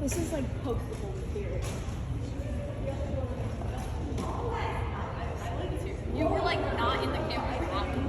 This is like pokeable material. You were like not in the camera for that one.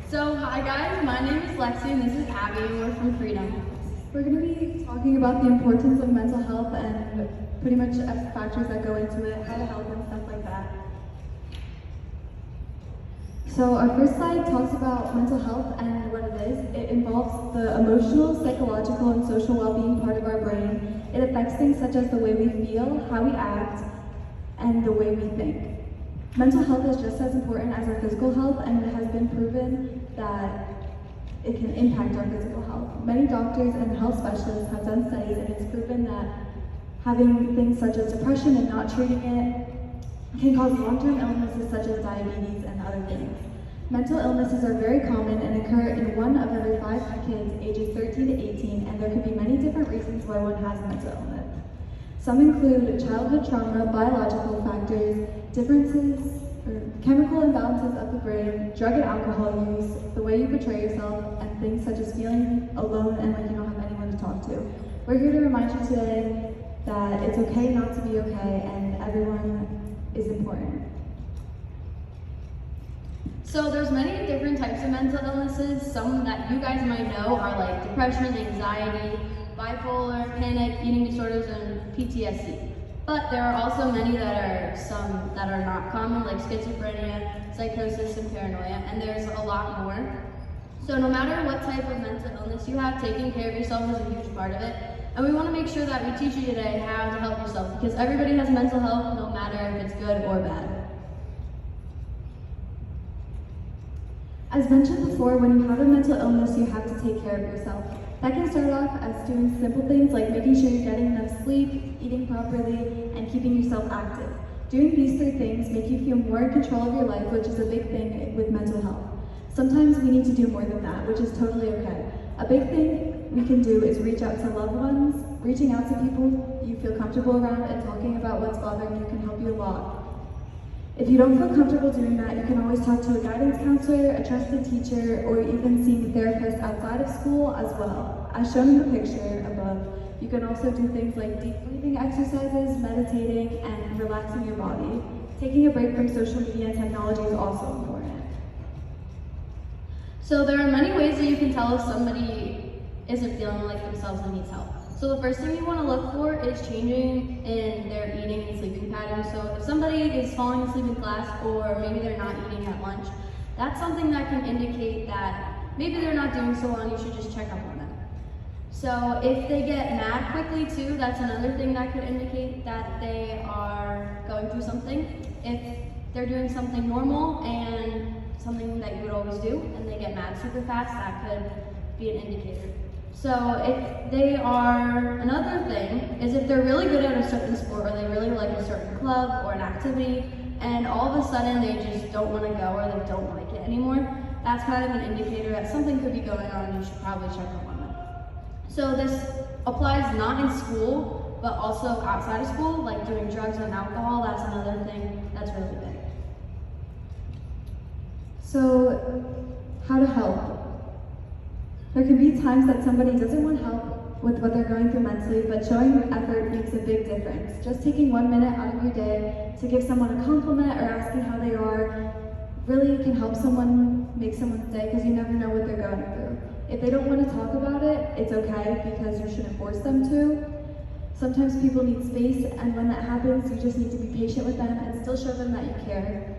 So, hi guys, my name is Lexi and this is Abby and we're from Freedom. We're going to be talking about the importance of mental health and pretty much factors that go into it, how to help and stuff like that. So our first slide talks about mental health and what it is. It involves the emotional, psychological, and social well-being part of our brain. It affects things such as the way we feel, how we act, and the way we think. Mental health is just as important as our physical health, and it has been proven that it can impact our physical health. Many doctors and health specialists have done studies, and it's proven that having things such as depression and not treating it can cause long-term illnesses such as diabetes and other things. Mental illnesses are very common and occur in 1 of every 5 kids ages 13 to 18, and there could be many different reasons why one has mental illness. Some include childhood trauma, biological factors, differences or chemical imbalances of the brain, drug and alcohol use, the way you portray yourself, and things such as feeling alone and like you don't have anyone to talk to. We're here to remind you today that it's okay not to be okay and everyone is important. So there's many different types of mental illnesses. Some that you guys might know are like depression, anxiety, bipolar, panic, eating disorders, and PTSD. But there are also many some that are not common, like schizophrenia, psychosis, and paranoia, and there's a lot more. So no matter what type of mental illness you have, taking care of yourself is a huge part of it. And we want to make sure that we teach you today how to help yourself, because everybody has mental health, no matter if it's good or bad. As mentioned before, when you have a mental illness, you have to take care of yourself. That can start off as doing simple things like making sure you're getting enough sleep, eating properly, and keeping yourself active. Doing these 3 things make you feel more in control of your life, which is a big thing with mental health. Sometimes we need to do more than that, which is totally okay. A big thing we can do is reach out to loved ones. Reaching out to people you feel comfortable around and talking about what's bothering you can help you a lot. If you don't feel comfortable doing that, you can always talk to a guidance counselor, a trusted teacher, or even seeing a therapist outside of school as well. As shown in the picture above, you can also do things like deep breathing exercises, meditating, and relaxing your body. Taking a break from social media and technology is also important. So there are many ways that you can tell if somebody isn't feeling like themselves and needs help. So the first thing you want to look for is changing in their eating and sleeping patterns. So if somebody is falling asleep in class, or maybe they're not eating at lunch, that's something that can indicate that maybe they're not doing so well and you should just check up on them. So if they get mad quickly too, that's another thing that could indicate that they are going through something. If they're doing something normal and something that you would always do and they get mad super fast, that could be an indicator. So if they are, another thing is if they're really good at a certain sport, or they really like a certain club or an activity, and all of a sudden they just don't want to go or they don't like it anymore, that's kind of an indicator that something could be going on and you should probably check up on them. So this applies not in school, but also outside of school, like doing drugs and alcohol. That's another thing that's really big. So, how to help? There can be times that somebody doesn't want help with what they're going through mentally, but showing effort makes a big difference. Just taking 1 minute out of your day to give someone a compliment or asking how they are really can help someone, make someone's day, because you never know what they're going through. If they don't want to talk about it, it's okay, because you shouldn't force them to. Sometimes people need space, and when that happens, you just need to be patient with them and still show them that you care.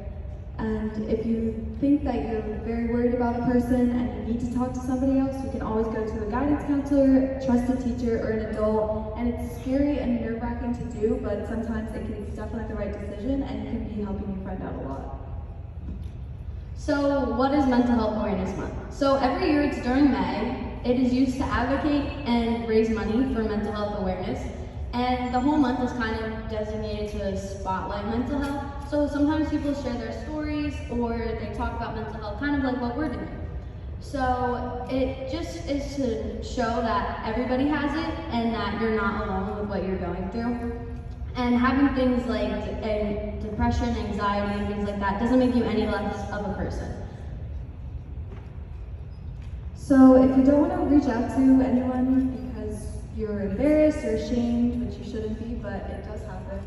And if you think that you're very worried about a person and you need to talk to somebody else, you can always go to a guidance counselor, trusted teacher, or an adult. And it's scary and nerve-wracking to do, but sometimes it's definitely the right decision, and you can be helping your friend out a lot. So what is Mental Health Awareness Month? So every year, it's during May. It is used to advocate and raise money for mental health awareness. And the whole month is kind of designated to spotlight mental health. So sometimes people share their stories, or they talk about mental health, kind of like what we're doing. So it just is to show that everybody has it and that you're not alone with what you're going through. And having things like depression, anxiety, and things like that doesn't make you any less of a person. So if you don't want to reach out to anyone because you're embarrassed or ashamed, which you shouldn't be, but it does happen,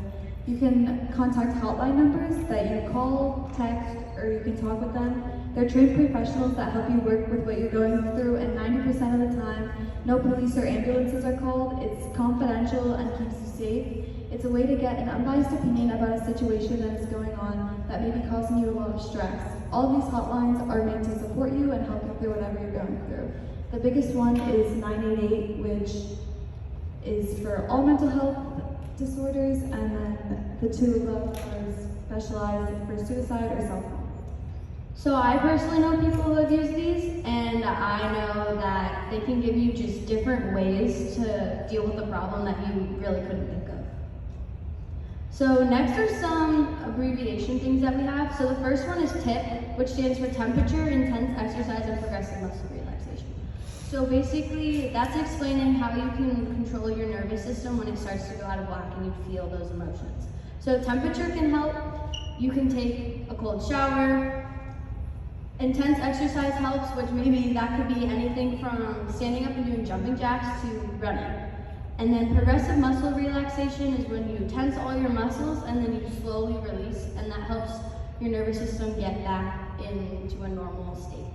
you can contact hotline numbers that you call, text, or you can talk with them. They're trained professionals that help you work with what you're going through, and 90% of the time, no police or ambulances are called. It's confidential and keeps you safe. It's a way to get an unbiased opinion about a situation that is going on that may be causing you a lot of stress. All these hotlines are made to support you and help you through whatever you're going through. The biggest one is 988, which is for all mental health disorders, and then the two above are specialized for suicide or self-harm. So I personally know people who have used these, and I know that they can give you just different ways to deal with a problem that you really couldn't think of. So next are some abbreviation things that we have. So the first one is TIP, which stands for temperature, intense exercise, and progressive muscle relaxation. So basically, that's explaining how you can control your nervous system when it starts to go out of whack and you feel those emotions. So temperature can help. You can take a cold shower. Intense exercise helps, which maybe that could be anything from standing up and doing jumping jacks to running. And then progressive muscle relaxation is when you tense all your muscles and then you slowly release, and that helps your nervous system get back into a normal state.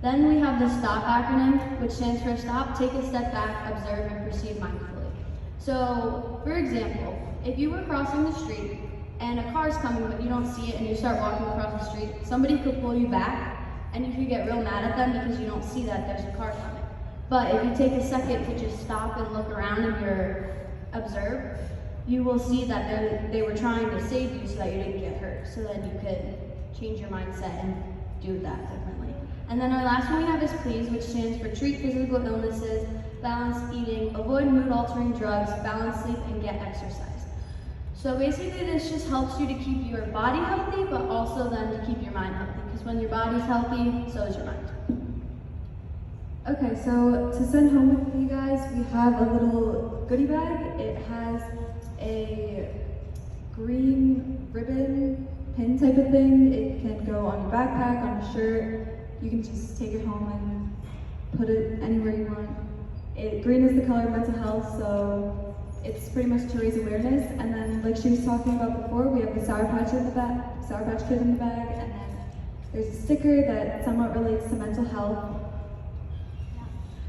Then we have the STOP acronym, which stands for stop, take a step back, observe, and proceed mindfully. So, for example, if you were crossing the street and a car's coming but you don't see it and you start walking across the street, somebody could pull you back and you could get real mad at them because you don't see that there's a car coming. But if you take a second to just stop and look around and observe, you will see that they were trying to save you so that you didn't get hurt. So then you could change your mindset and do that differently. And then our last one we have is PLEASE, which stands for treat physical illnesses, balance eating, avoid mood-altering drugs, balance sleep, and get exercise. So basically this just helps you to keep your body healthy, but also then to keep your mind healthy. Because when your body's healthy, so is your mind. Okay, so to send home with you guys, we have a little goodie bag. It has a green ribbon pin type of thing. It can go on your backpack, on your shirt. You can just take it home and put it anywhere you want. Green is the color of mental health, so it's pretty much to raise awareness. And then, like she was talking about before, we have the Sour Patch in the bag, Sour Patch Kid in the bag, and then there's a sticker that somewhat relates to mental health.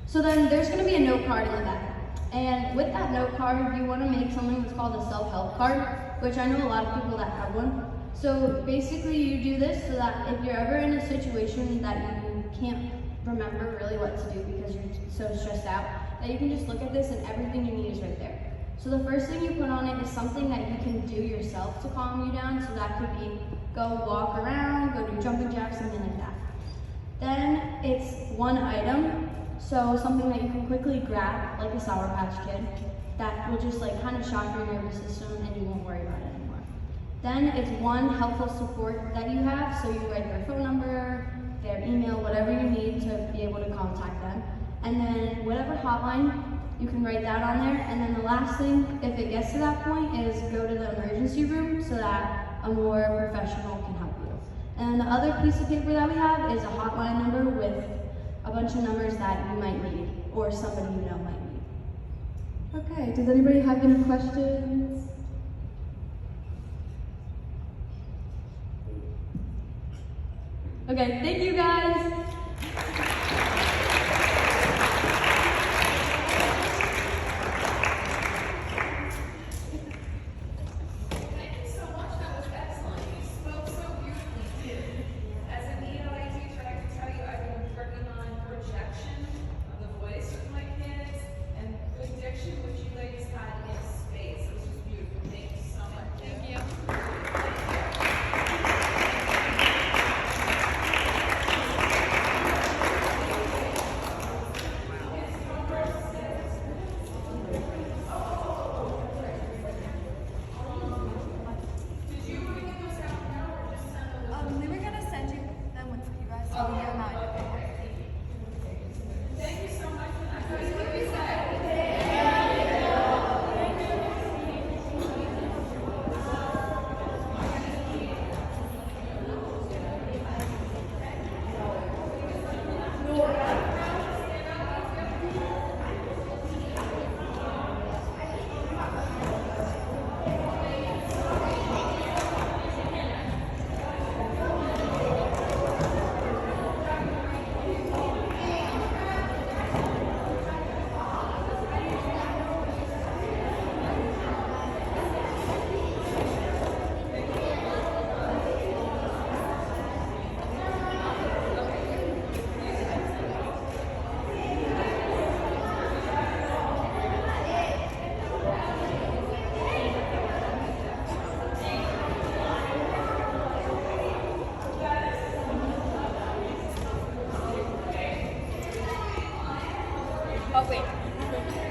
So then there's going to be a note card in the back. And with that note card, you want to make something that's called a self-help card, which I know a lot of people that have one. So basically you do this so that if you're ever in a situation that you can't remember really what to do because you're so stressed out, that you can just look at this and everything you need is right there. So the first thing you put on it is something that you can do yourself to calm you down. So that could be go walk around, go do jumping jacks, something like that. Then it's one item. So something that you can quickly grab, like a Sour Patch Kid, that will just like kind of shock your nervous system and you won't worry about it anymore. Then it's one helpful support that you have, so you write their phone number, their email, whatever you need to be able to contact them. And then whatever hotline, you can write that on there. And then the last thing, if it gets to that point, is go to the emergency room so that a more professional can help you. And the other piece of paper that we have is a hotline number with a bunch of numbers that you might need, or somebody you know might need. Okay, does anybody have any questions? Okay, thank you guys. Thank you so much. That was excellent. You spoke so beautifully. As an ELA teacher, I can tell you I've been working on projection of the voice with my kids and prediction, which you ladies had in space. It was just beautiful. Thank you so much. Thank you. We were gonna send you them with you guys, so we get them out. Thank you so much. Oh wait.